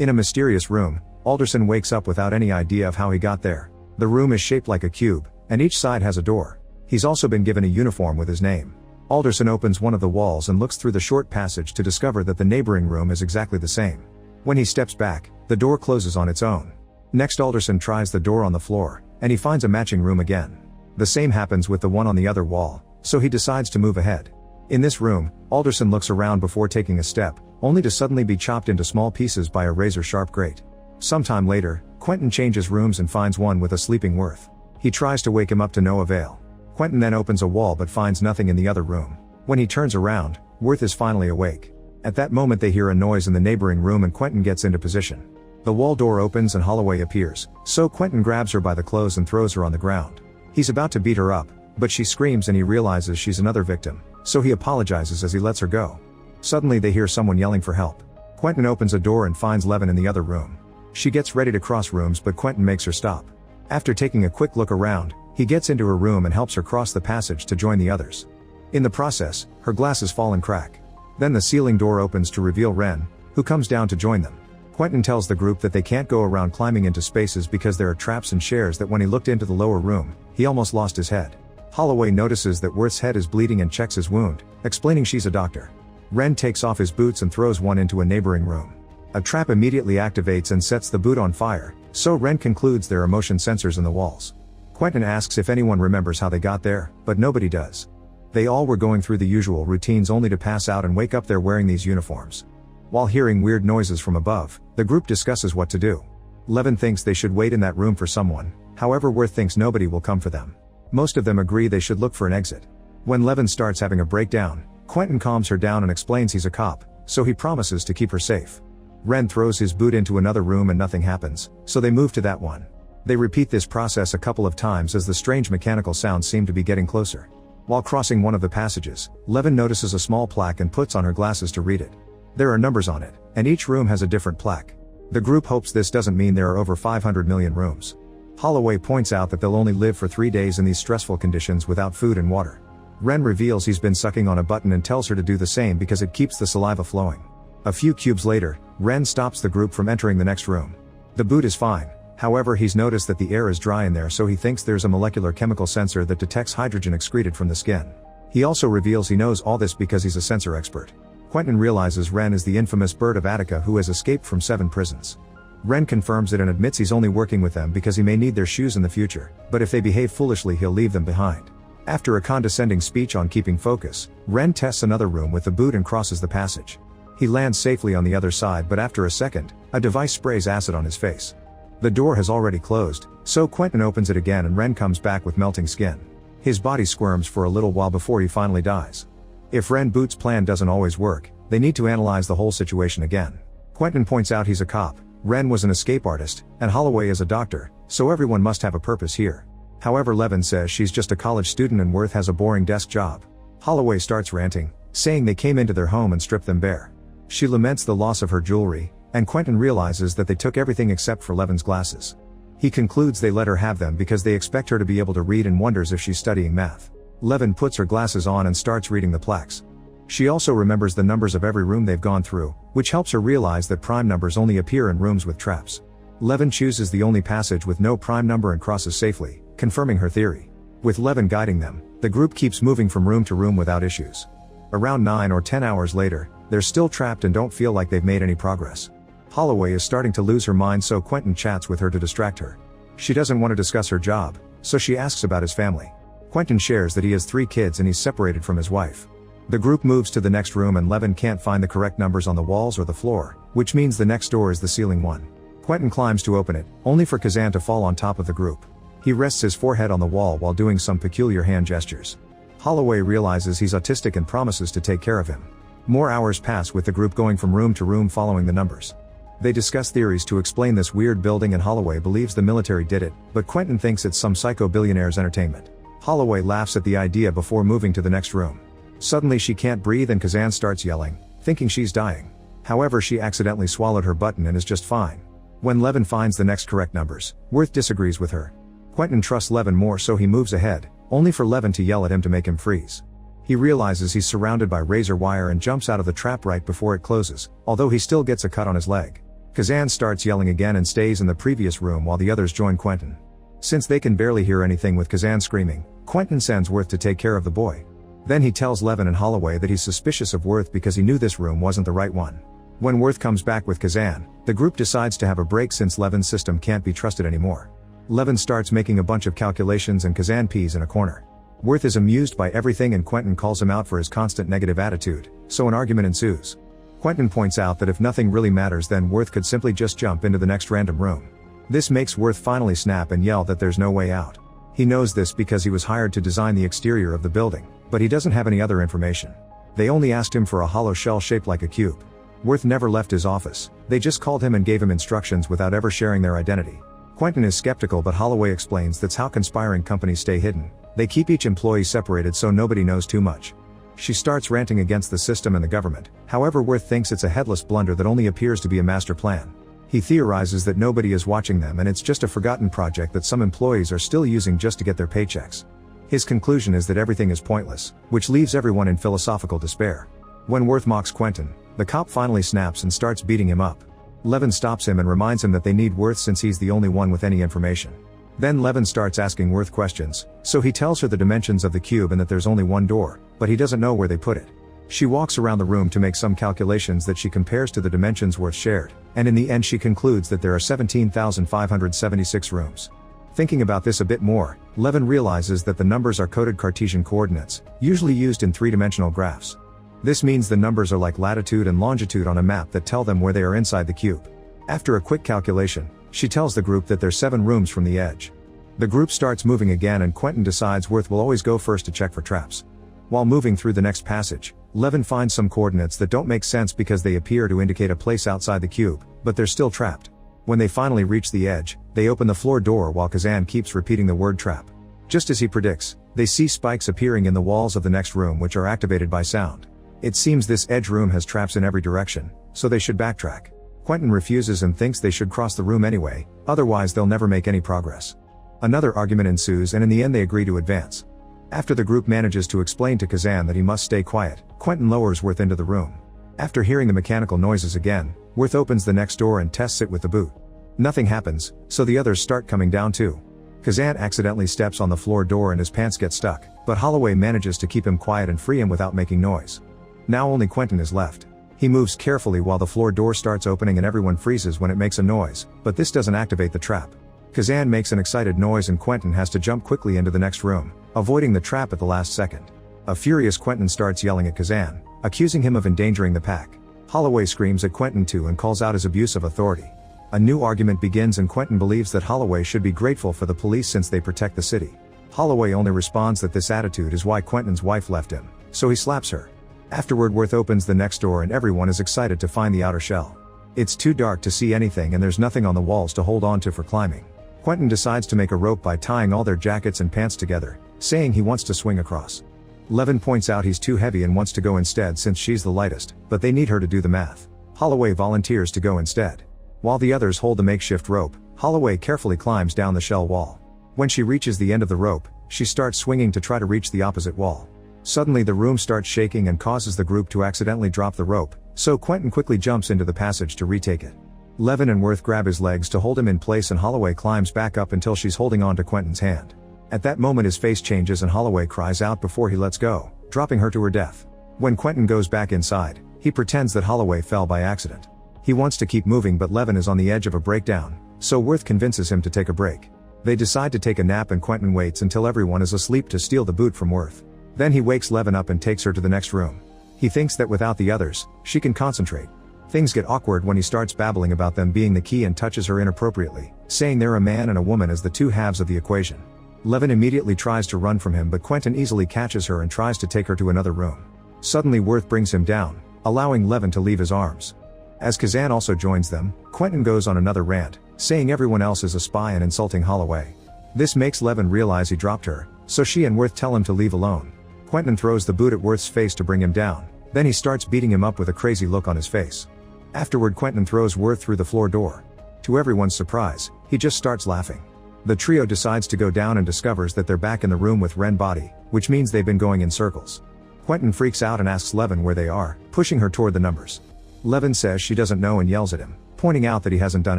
In a mysterious room, Alderson wakes up without any idea of how he got there. The room is shaped like a cube, and each side has a door. He's also been given a uniform with his name. Alderson opens one of the walls and looks through the short passage to discover that the neighboring room is exactly the same. When he steps back, the door closes on its own. Next, Alderson tries the door on the floor, and he finds a matching room again. The same happens with the one on the other wall, so he decides to move ahead. In this room, Alderson looks around before taking a step, only to suddenly be chopped into small pieces by a razor-sharp grate. Sometime later, Quentin changes rooms and finds one with a sleeping Worth. He tries to wake him up to no avail. Quentin then opens a wall but finds nothing in the other room. When he turns around, Worth is finally awake. At that moment they hear a noise in the neighboring room and Quentin gets into position. The wall door opens and Holloway appears, so Quentin grabs her by the clothes and throws her on the ground. He's about to beat her up, but she screams and he realizes she's another victim, so he apologizes as he lets her go. Suddenly they hear someone yelling for help. Quentin opens a door and finds Levin in the other room. She gets ready to cross rooms but Quentin makes her stop. After taking a quick look around, he gets into her room and helps her cross the passage to join the others. In the process, her glasses fall and crack. Then the ceiling door opens to reveal Ren, who comes down to join them. Quentin tells the group that they can't go around climbing into spaces because there are traps and shares that when he looked into the lower room, he almost lost his head. Holloway notices that Worth's head is bleeding and checks his wound, explaining she's a doctor. Ren takes off his boots and throws one into a neighboring room. A trap immediately activates and sets the boot on fire, so Ren concludes there are motion sensors in the walls. Quentin asks if anyone remembers how they got there, but nobody does. They all were going through the usual routines only to pass out and wake up there wearing these uniforms. While hearing weird noises from above, the group discusses what to do. Levin thinks they should wait in that room for someone, however Worth thinks nobody will come for them. Most of them agree they should look for an exit. When Levin starts having a breakdown, Quentin calms her down and explains he's a cop, so he promises to keep her safe. Ren throws his boot into another room and nothing happens, so they move to that one. They repeat this process a couple of times as the strange mechanical sounds seem to be getting closer. While crossing one of the passages, Levin notices a small plaque and puts on her glasses to read it. There are numbers on it, and each room has a different plaque. The group hopes this doesn't mean there are over 500 million rooms. Holloway points out that they'll only live for 3 days in these stressful conditions without food and water. Ren reveals he's been sucking on a button and tells her to do the same because it keeps the saliva flowing. A few cubes later, Ren stops the group from entering the next room. The boot is fine. However, he's noticed that the air is dry in there, so he thinks there's a molecular chemical sensor that detects hydrogen excreted from the skin. He also reveals he knows all this because he's a sensor expert. Quentin realizes Ren is the infamous Bird of Attica who has escaped from 7 prisons. Ren confirms it and admits he's only working with them because he may need their shoes in the future, but if they behave foolishly he'll leave them behind. After a condescending speech on keeping focus, Ren tests another room with the boot and crosses the passage. He lands safely on the other side, but after a second, a device sprays acid on his face. The door has already closed, so Quentin opens it again and Ren comes back with melting skin. His body squirms for a little while before he finally dies. If Ren Boot's plan doesn't always work, they need to analyze the whole situation again. Quentin points out he's a cop, Ren was an escape artist, and Holloway is a doctor, so everyone must have a purpose here. However, Levin says she's just a college student and Worth has a boring desk job. Holloway starts ranting, saying they came into their home and stripped them bare. She laments the loss of her jewelry, and Quentin realizes that they took everything except for Levin's glasses. He concludes they let her have them because they expect her to be able to read and wonders if she's studying math. Levin puts her glasses on and starts reading the plaques. She also remembers the numbers of every room they've gone through, which helps her realize that prime numbers only appear in rooms with traps. Levin chooses the only passage with no prime number and crosses safely, confirming her theory. With Levin guiding them, the group keeps moving from room to room without issues. Around 9 or 10 hours later, they're still trapped and don't feel like they've made any progress. Holloway is starting to lose her mind, so Quentin chats with her to distract her. She doesn't want to discuss her job, so she asks about his family. Quentin shares that he has 3 kids and he's separated from his wife. The group moves to the next room and Levin can't find the correct numbers on the walls or the floor, which means the next door is the ceiling one. Quentin climbs to open it, only for Kazan to fall on top of the group. He rests his forehead on the wall while doing some peculiar hand gestures. Holloway realizes he's autistic and promises to take care of him. More hours pass with the group going from room to room following the numbers. They discuss theories to explain this weird building and Holloway believes the military did it, but Quentin thinks it's some psycho billionaire's entertainment. Holloway laughs at the idea before moving to the next room. Suddenly she can't breathe and Kazan starts yelling, thinking she's dying. However, she accidentally swallowed her button and is just fine. When Levin finds the next correct numbers, Worth disagrees with her. Quentin trusts Levin more, so he moves ahead, only for Levin to yell at him to make him freeze. He realizes he's surrounded by razor wire and jumps out of the trap right before it closes, although he still gets a cut on his leg. Kazan starts yelling again and stays in the previous room while the others join Quentin. Since they can barely hear anything with Kazan screaming, Quentin sends Worth to take care of the boy. Then he tells Levin and Holloway that he's suspicious of Worth because he knew this room wasn't the right one. When Worth comes back with Kazan, the group decides to have a break since Levin's system can't be trusted anymore. Levin starts making a bunch of calculations and Kazan pees in a corner. Worth is amused by everything and Quentin calls him out for his constant negative attitude, so an argument ensues. Quentin points out that if nothing really matters then Worth could simply just jump into the next random room. This makes Worth finally snap and yell that there's no way out. He knows this because he was hired to design the exterior of the building, but he doesn't have any other information. They only asked him for a hollow shell shaped like a cube. Worth never left his office, they just called him and gave him instructions without ever sharing their identity. Quentin is skeptical but Holloway explains that's how conspiring companies stay hidden. They keep each employee separated so nobody knows too much. She starts ranting against the system and the government, however Worth thinks it's a headless blunder that only appears to be a master plan. He theorizes that nobody is watching them and it's just a forgotten project that some employees are still using just to get their paychecks. His conclusion is that everything is pointless, which leaves everyone in philosophical despair. When Worth mocks Quentin, the cop finally snaps and starts beating him up. Levin stops him and reminds him that they need Worth since he's the only one with any information. Then Levin starts asking Worth questions, so he tells her the dimensions of the cube and that there's only one door, but he doesn't know where they put it. She walks around the room to make some calculations that she compares to the dimensions Worth shared, and in the end she concludes that there are 17,576 rooms. Thinking about this a bit more, Levin realizes that the numbers are coded Cartesian coordinates, usually used in three-dimensional graphs. This means the numbers are like latitude and longitude on a map that tell them where they are inside the cube. After a quick calculation, she tells the group that there's 7 rooms from the edge. The group starts moving again and Quentin decides Worth will always go first to check for traps. While moving through the next passage, Levin finds some coordinates that don't make sense because they appear to indicate a place outside the cube, but they're still trapped. When they finally reach the edge, they open the floor door while Kazan keeps repeating the word trap. Just as he predicts, they see spikes appearing in the walls of the next room which are activated by sound. It seems this edge room has traps in every direction, so they should backtrack. Quentin refuses and thinks they should cross the room anyway, otherwise they'll never make any progress. Another argument ensues and in the end they agree to advance. After the group manages to explain to Kazan that he must stay quiet, Quentin lowers Worth into the room. After hearing the mechanical noises again, Worth opens the next door and tests it with the boot. Nothing happens, so the others start coming down too. Kazan accidentally steps on the floor door and his pants get stuck, but Holloway manages to keep him quiet and free him without making noise. Now only Quentin is left. He moves carefully while the floor door starts opening and everyone freezes when it makes a noise, but this doesn't activate the trap. Kazan makes an excited noise and Quentin has to jump quickly into the next room, avoiding the trap at the last second. A furious Quentin starts yelling at Kazan, accusing him of endangering the pack. Holloway screams at Quentin too and calls out his abuse of authority. A new argument begins and Quentin believes that Holloway should be grateful for the police since they protect the city. Holloway only responds that this attitude is why Quentin's wife left him, so he slaps her. Afterward Worth opens the next door and everyone is excited to find the outer shell. It's too dark to see anything and there's nothing on the walls to hold on to for climbing. Quentin decides to make a rope by tying all their jackets and pants together, saying he wants to swing across. Levin points out he's too heavy and wants to go instead since she's the lightest, but they need her to do the math. Holloway volunteers to go instead. While the others hold the makeshift rope, Holloway carefully climbs down the shell wall. When she reaches the end of the rope, she starts swinging to try to reach the opposite wall. Suddenly the room starts shaking and causes the group to accidentally drop the rope, so Quentin quickly jumps into the passage to retake it. Levin and Worth grab his legs to hold him in place and Holloway climbs back up until she's holding on to Quentin's hand. At that moment his face changes and Holloway cries out before he lets go, dropping her to her death. When Quentin goes back inside, he pretends that Holloway fell by accident. He wants to keep moving but Levin is on the edge of a breakdown, so Worth convinces him to take a break. They decide to take a nap and Quentin waits until everyone is asleep to steal the boot from Worth. Then he wakes Levin up and takes her to the next room. He thinks that without the others, she can concentrate. Things get awkward when he starts babbling about them being the key and touches her inappropriately, saying they're a man and a woman as the two halves of the equation. Levin immediately tries to run from him but Quentin easily catches her and tries to take her to another room. Suddenly Worth brings him down, allowing Levin to leave his arms. As Kazan also joins them, Quentin goes on another rant, saying everyone else is a spy and insulting Holloway. This makes Levin realize he dropped her, so she and Worth tell him to leave alone. Quentin throws the boot at Worth's face to bring him down, then he starts beating him up with a crazy look on his face. Afterward Quentin throws Worth through the floor door. To everyone's surprise, he just starts laughing. The trio decides to go down and discovers that they're back in the room with Ren Body, which means they've been going in circles. Quentin freaks out and asks Levin where they are, pushing her toward the numbers. Levin says she doesn't know and yells at him, pointing out that he hasn't done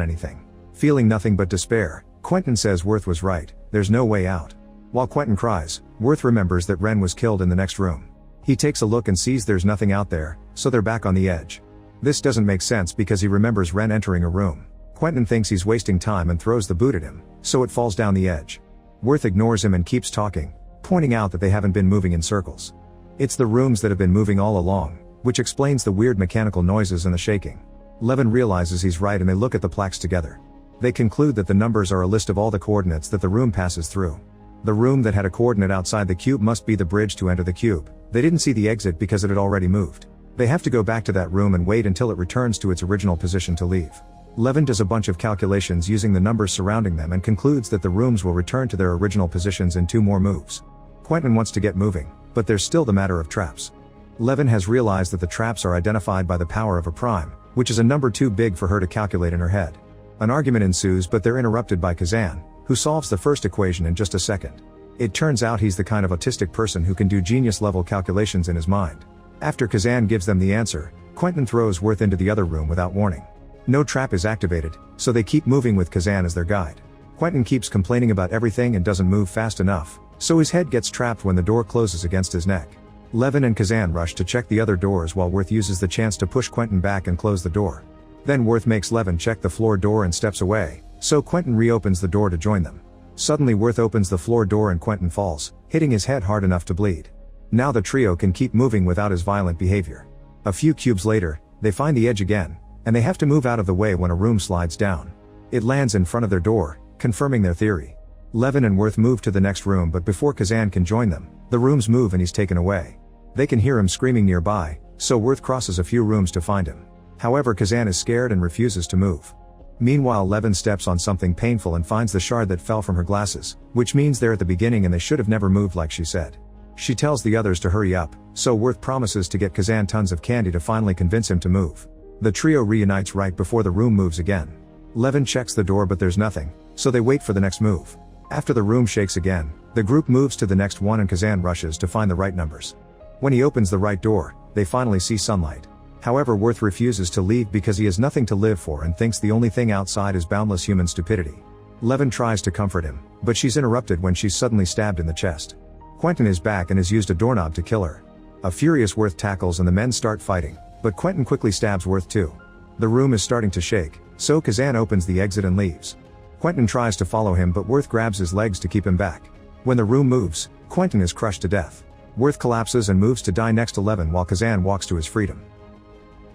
anything. Feeling nothing but despair, Quentin says Worth was right, there's no way out. While Quentin cries, Worth remembers that Ren was killed in the next room. He takes a look and sees there's nothing out there, so they're back on the edge. This doesn't make sense because he remembers Ren entering a room. Quentin thinks he's wasting time and throws the boot at him, so it falls down the edge. Worth ignores him and keeps talking, pointing out that they haven't been moving in circles. It's the rooms that have been moving all along, which explains the weird mechanical noises and the shaking. Levin realizes he's right and they look at the plaques together. They conclude that the numbers are a list of all the coordinates that the room passes through. The room that had a coordinate outside the cube must be the bridge to enter the cube. They didn't see the exit because it had already moved. They have to go back to that room and wait until it returns to its original position to leave. Levin does a bunch of calculations using the numbers surrounding them and concludes that the rooms will return to their original positions in 2 more moves. Quentin wants to get moving, but there's still the matter of traps. Levin has realized that the traps are identified by the power of a prime, which is a number too big for her to calculate in her head. An argument ensues, but they're interrupted by Kazan, who solves the first equation in just a second. It turns out he's the kind of autistic person who can do genius-level calculations in his mind. After Kazan gives them the answer, Quentin throws Worth into the other room without warning. No trap is activated, so they keep moving with Kazan as their guide. Quentin keeps complaining about everything and doesn't move fast enough, so his head gets trapped when the door closes against his neck. Levin and Kazan rush to check the other doors while Worth uses the chance to push Quentin back and close the door. Then Worth makes Levin check the floor door and steps away, so Quentin reopens the door to join them. Suddenly Worth opens the floor door and Quentin falls, hitting his head hard enough to bleed. Now the trio can keep moving without his violent behavior. A few cubes later, they find the edge again, and they have to move out of the way when a room slides down. It lands in front of their door, confirming their theory. Levin and Worth move to the next room, but before Kazan can join them, the rooms move and he's taken away. They can hear him screaming nearby, so Worth crosses a few rooms to find him. However, Kazan is scared and refuses to move. Meanwhile, Levin steps on something painful and finds the shard that fell from her glasses, which means they're at the beginning and they should have never moved like she said. She tells the others to hurry up, so Worth promises to get Kazan tons of candy to finally convince him to move. The trio reunites right before the room moves again. Levin checks the door but there's nothing, so they wait for the next move. After the room shakes again, the group moves to the next one and Kazan rushes to find the right numbers. When he opens the right door, they finally see sunlight. However, Worth refuses to leave because he has nothing to live for and thinks the only thing outside is boundless human stupidity. Levin tries to comfort him, but she's interrupted when she's suddenly stabbed in the chest. Quentin is back and has used a doorknob to kill her. A furious Worth tackles and the men start fighting, but Quentin quickly stabs Worth too. The room is starting to shake, so Kazan opens the exit and leaves. Quentin tries to follow him but Worth grabs his legs to keep him back. When the room moves, Quentin is crushed to death. Worth collapses and moves to die next to Levin while Kazan walks to his freedom.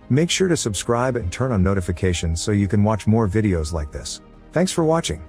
Make sure to subscribe and turn on notifications so you can watch more videos like this. Thanks for watching.